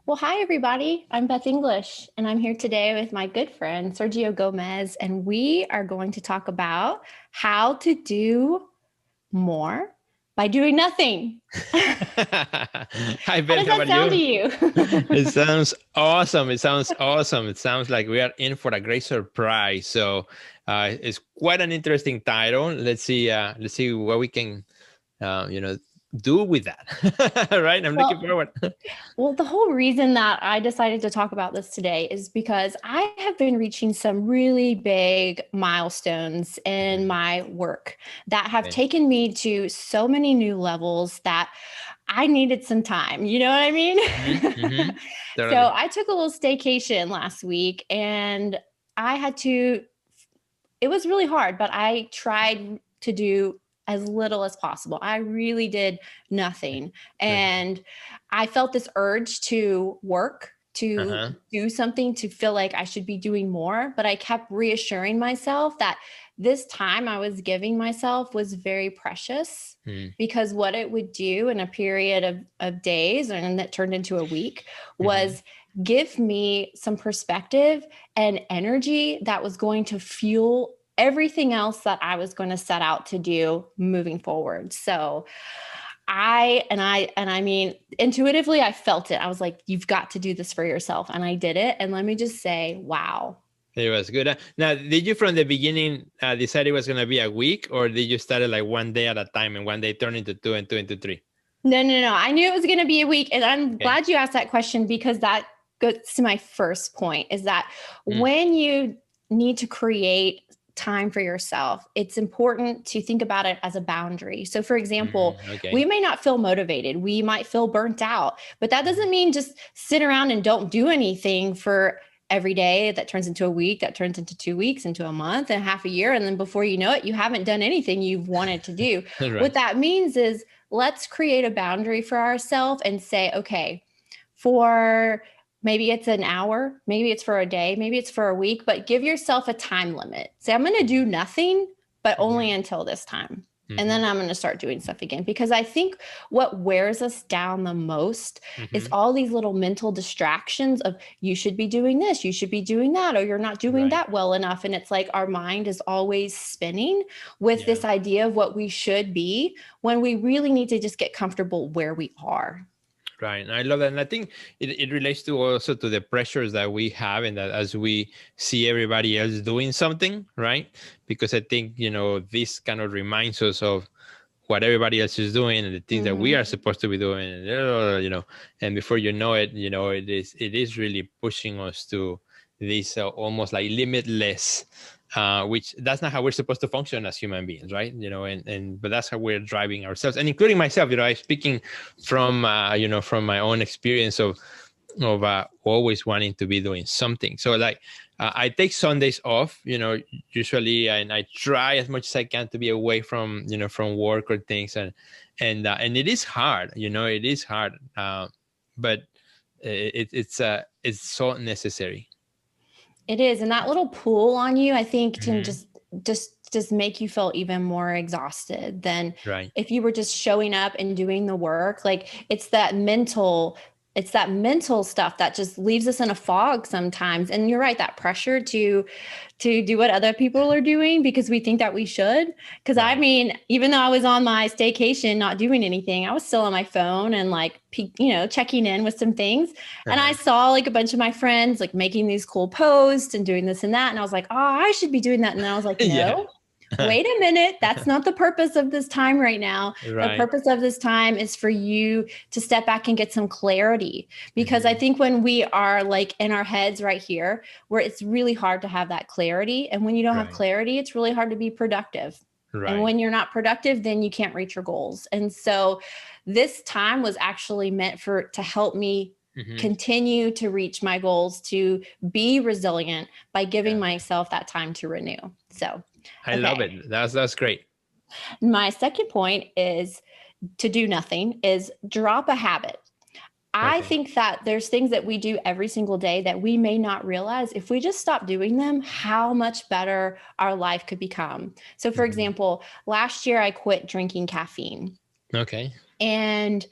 Well, hi, everybody. I'm Beth English, and I'm here today with my good friend, Sergio Gomez, and we are going to talk about how to do more by doing nothing. Hi, How Beth. does How that are sound to you? you? It sounds awesome. It sounds awesome. It sounds like we are in for a great surprise. So, it's quite an interesting title. Let's see. Let's see what we can, uh, you know, do with that. Right? I'm looking Well, forward. Well, the whole reason that I decided to talk about this today is because I have been reaching some really big milestones in Mhm. my work that have Okay. taken me to so many new levels that I needed some time. You know what I mean? Mm-hmm. So Totally. I took a little staycation last week and I had to, it was really hard, but I tried to do as little as possible. I really did nothing. Okay. And I felt this urge to work, to Uh-huh. do something, to feel like I should be doing more. But I kept reassuring myself that this time I was giving myself was very precious Mm-hmm. because what it would do in a period of days, and that turned into a week, Mm-hmm. was give me some perspective and energy that was going to fuel everything else that I was going to set out to do moving forward. So I mean intuitively I felt it. I was like, you've got to do this for yourself. And I did it. And let me just say, wow. It was good. Now, did you from the beginning decide it was going to be a week, or did you start it like one day at a time and one day turn into two and two into three? No, no, no. I knew it was going to be a week. And I'm Okay. glad you asked that question because that goes to my first point is that Mm. when you need to create time for yourself, it's important to think about it as a boundary. So, for example, we Okay. may not feel motivated, we might feel burnt out, but that Mhm. doesn't mean just sit around and don't do anything for every day. That turns into a week, that turns into 2 weeks, into a month, and half a year. And then before you know it, you haven't done anything you've wanted to do. What Right. that means is let's create a boundary for ourselves and say, okay, for maybe it's an hour, maybe it's for a day, maybe it's for a week, but give yourself a time limit. Say, I'm going to do nothing, but only Hmm. until this time. And Hmm. then I'm going to start doing stuff again. Because I think what wears us down the most is Hmm. all these little mental distractions of you should be doing this, you should be doing that, or you're not doing Right. that well enough. And it's like our mind is always spinning with Yeah. this idea of what we should be when we really need to just get comfortable where we are. Right. And I love that. And I think it relates to also to the pressures that we have and that as we see everybody else doing something, right? Because I think, this kind of reminds us of what everybody else is doing and the things that we Mm-hmm. are supposed to be doing. And before you know it, it is really pushing us to this almost like limitless, which that's not how we're supposed to function as human beings, right? But that's how we're driving ourselves, and including myself. I'm speaking from my own experience of always wanting to be doing something. So like I take Sundays off, usually, and I try as much as I can to be away from work or things, and it is hard, it is hard, but it's so necessary. It is. And that little pull on you, I think, can Hmm. just make you feel even more exhausted than Right. if you were just showing up and doing the work. Like it's that mental stuff that just leaves us in a fog sometimes. And you're right, that pressure to do what other people are doing because we think that we should. Because I Right. mean, even though I was on my staycation, not doing anything, I was still on my phone and like, checking in with some things. And I Uh-huh. saw like a bunch of my friends like making these cool posts and doing this and that. And I was like, oh, I should be doing that. And then I was like, Yeah. no, wait a minute. That's not the purpose of this time right now. The Right. purpose of this time is for you to step back and get some clarity. Because I Hmm. think when we are like in our heads right here, where it's really hard to have that clarity. And when you don't have Right. clarity, it's really hard to be productive. And Right. when you're not productive, then you can't reach your goals. And so this time was actually meant to help me Hmm. continue to reach my goals, to be resilient by giving Yeah. myself that time to renew. So, I love okay. it. That's great. My second point is to do nothing is drop a habit. I Okay. think that there's things that we do every single day that we may not realize if we just stop doing them, how much better our life could become. So, for Hmm. example, last year I quit drinking caffeine. Okay. And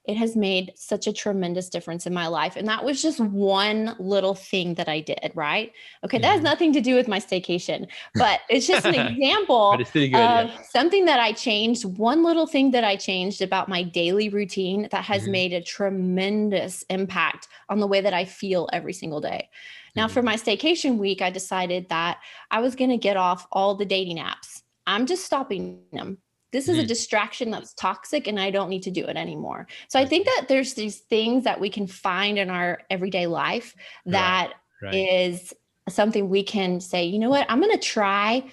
it has made such a tremendous difference in my life. And that was just one little thing that I did, right? Okay, that has Mhm. nothing to do with my staycation, but it's just an But example it's still good, yeah. of something that I changed, one little thing that I changed about my daily routine that has Mhm. made a tremendous impact on the way that I feel every single day. Now, for Mhm. my staycation week, I decided that I was going to get off all the dating apps. I'm just stopping them. This is a Mhm. distraction that's toxic and I don't need to do it anymore. So I think Mhm. that there's these things that we can find in our everyday life Right, that right. is something we can say, you know what, I'm going to try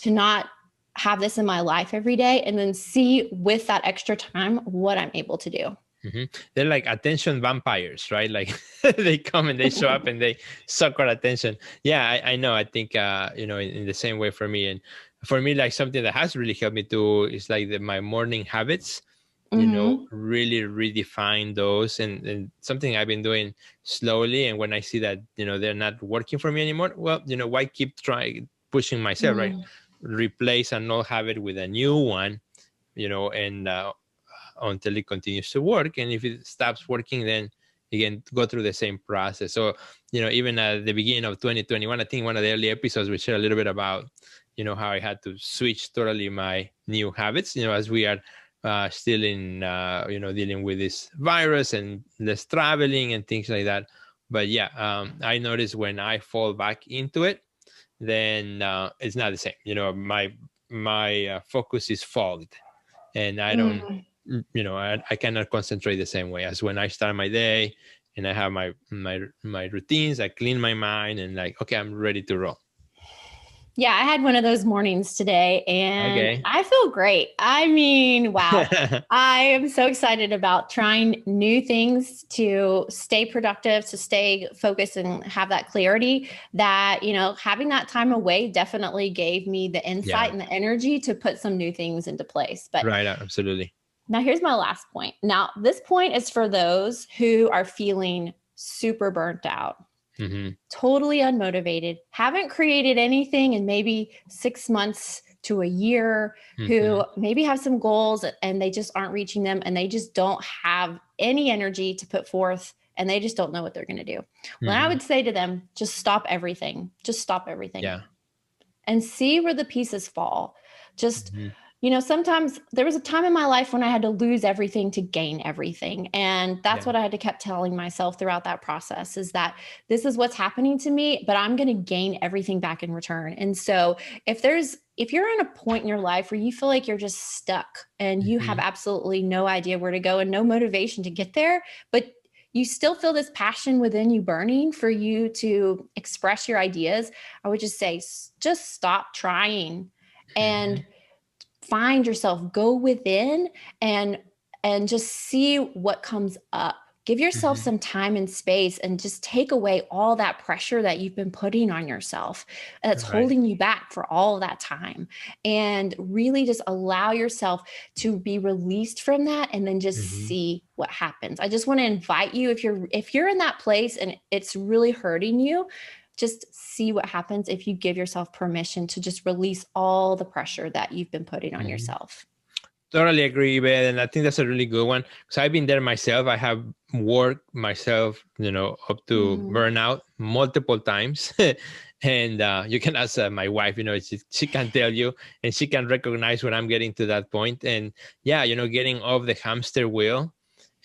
to not have this in my life every day and then see with that extra time what I'm able to do. They're like attention vampires, right? Like they come and they show up and they suck our attention. Yeah, I know. I think in the same way for me, and for me, like something that has really helped me too is like my morning habits. Mm-hmm. Really redefine those, and something I've been doing slowly. And when I see that they're not working for me anymore, well, why keep trying pushing myself, right? Mm-hmm. Replace an old habit with a new one, and until it continues to work. And if it stops working, then again go through the same process. So even at the beginning of 2021, I think one of the early episodes we shared a little bit about how I had to switch totally my new habits, as we are still in dealing with this virus and less traveling and things like that. But yeah, I noticed when I fall back into it, then it's not the same. My focus is fogged, and I don't, Mm. I cannot concentrate the same way as when I start my day and I have my routines. I clean my mind and like, okay, I'm ready to roll. Yeah, I had one of those mornings today and Okay. I feel great. I mean, wow. I am so excited about trying new things to stay productive, to stay focused and have that clarity that, having that time away definitely gave me the Yeah. insight and the energy to put some new things into place. But Right. Absolutely. now here's my last point. Now, this point is for those who are feeling super burnt out, Mm-hmm. totally unmotivated, haven't created anything in maybe 6 months to a year, Mm-hmm. who maybe have some goals and they just aren't reaching them and they just don't have any energy to put forth and they just don't know what they're going to do. Well, I Mm-hmm. would say to them, just stop everything. Just stop everything Yeah. and see where the pieces fall. Just, Mm-hmm. sometimes there was a time in my life when I had to lose everything to gain everything. And that's Yeah. what I had to keep telling myself throughout that process is that this is what's happening to me, but I'm going to gain everything back in return. And so if you're in a point in your life where you feel like you're just stuck and you have Mm-hmm. absolutely no idea where to go and no motivation to get there, but you still feel this passion within you burning for you to express your ideas, I would just say, just stop trying Mm-hmm. and find yourself, go within and just see what comes up. Give yourself Mm-hmm. some time and space and just take away all that pressure that you've been putting on yourself that's Right. holding you back for all of that time, and really just allow yourself to be released from that and then just Mm-hmm. see what happens. I just want to invite you, if you're in that place and it's really hurting you, just see what happens if you give yourself permission to just release all the pressure that you've been putting on Mm-hmm. yourself. Totally agree, Ben. And I think that's a really good one because I've been there myself. I have worked myself, up to Mm-hmm. burnout multiple times. And you can ask my wife, she can tell you and she can recognize when I'm getting to that point. And yeah, getting off the hamster wheel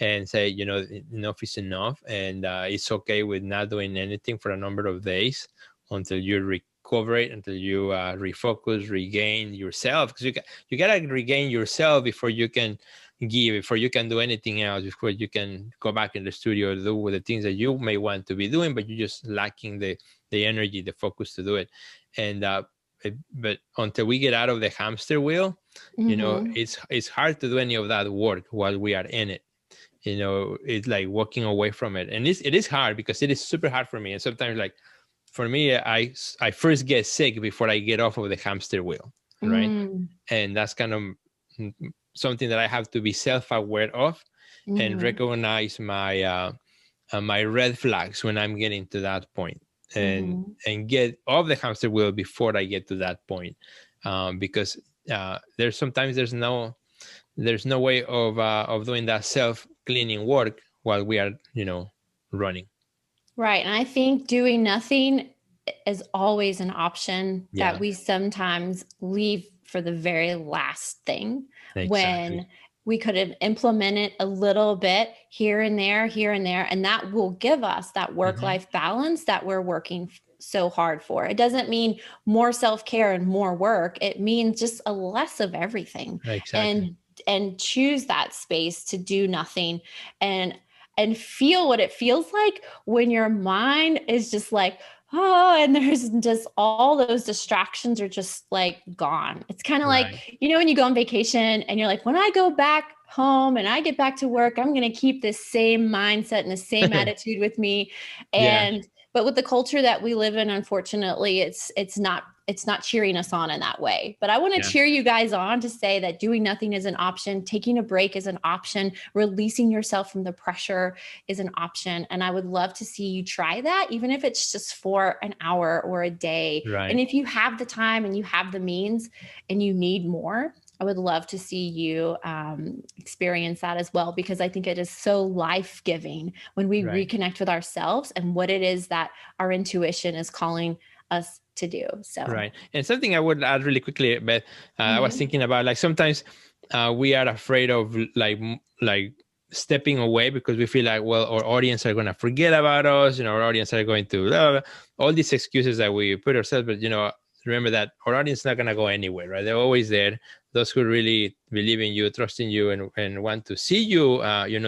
and say, enough is enough. And it's okay with not doing anything for a number of days until you recover it, until you refocus, regain yourself. Because you gotta regain yourself before you can give, before you can do anything else, before you can go back in the studio to do the things that you may want to be doing, but you're just lacking the energy, the focus to do it. And but until we get out of the hamster wheel, Mm-hmm. it's hard to do any of that work while we are in it. It's like walking away from it, and it is hard because it is super hard for me. And sometimes, like for me, I first get sick before I get off of the hamster wheel, right? Mm-hmm. And that's kind of something that I have to be self-aware of and Mm-hmm. recognize my red flags when I'm getting to that point, and Mm-hmm. get off the hamster wheel before I get to that point, because there's no way of doing that self cleaning work while we are, running. Right. And I think doing nothing is always an option that Yeah, we sometimes leave for the very last thing, when exactly. we could have implemented a little bit here and there, and that will give us that Hmm. work-life balance that we're working so hard for. It doesn't mean more self-care and more work. It means just a less of everything, Exactly. and choose that space to do nothing, and feel what it feels like when your mind is just like, oh, and there's just all those distractions are just like gone. It's kind of Right. like, when you go on vacation and you're like, when I go back home and I get back to work, I'm going to keep this same mindset and the same attitude with me. Yeah. And, but with the culture that we live in, unfortunately, it's not cheering us on in that way. But I want to Yeah. cheer you guys on to say that doing nothing is an option, taking a break is an option, releasing yourself from the pressure is an option. And I would love to see you try that, even if it's just for an hour or a day. And Right. if you have the time and you have the means and you need more, I would love to see you experience that as well, because I think it is so life-giving when we Right. reconnect with ourselves and what it is that our intuition is calling us to do. So, Right. And something I would add really quickly, but I was mhm. thinking about, like, sometimes we are afraid of like stepping away because we feel like, well, our audience are going to forget about us, our audience are going to blah, blah, blah, all these excuses that we put ourselves. But remember that our audience is not going to go anywhere, right? They're always there. Those who really believe in you, trust in you, and want to see you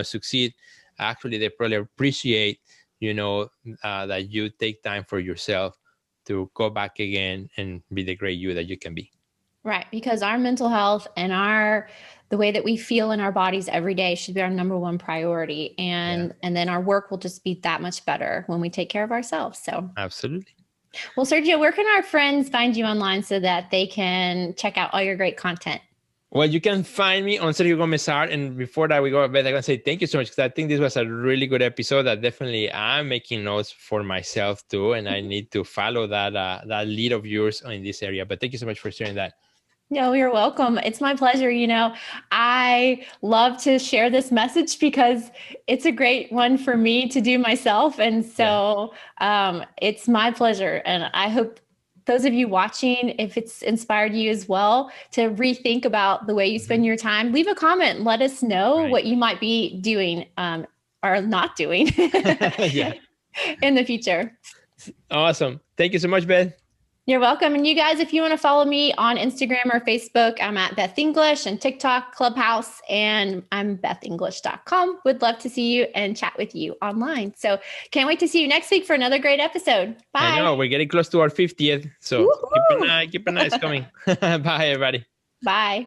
succeed, actually they probably appreciate that you take time for yourself to go back again and be the great you that you can be. Right, because our mental health and the way that we feel in our bodies every day should be our number one priority, Yeah, and then our work will just be that much better when we take care of ourselves. So, absolutely. well, Sergio, where can our friends find you online so that they can check out all your great content? Well, you can find me on Sergio Gomez Art. And before that we go to bed, I can say thank you so much, because I think this was a really good episode that definitely I'm making notes for myself too. And I need to follow that lead of yours in this area. But thank you so much for sharing that. No, you're welcome. It's my pleasure. I love to share this message because it's a great one for me to do myself. And Yeah. so it's my pleasure. And I hope those of you watching, if it's inspired you as well, to rethink about the way you Hmm. spend your time, leave a comment and let us know Right. what you might be doing or not doing Yeah. in the future. Awesome. Thank you so much, Ben. You're welcome. And you guys, if you want to follow me on Instagram or Facebook, I'm at Beth English, and TikTok, Clubhouse, and I'm bethenglish.com. Would love to see you and chat with you online. So can't wait to see you next week for another great episode. I Bye. know we're getting close to our 50th. So keep an Woohoo! eye, keep an eye. It's coming. Bye, everybody. Bye.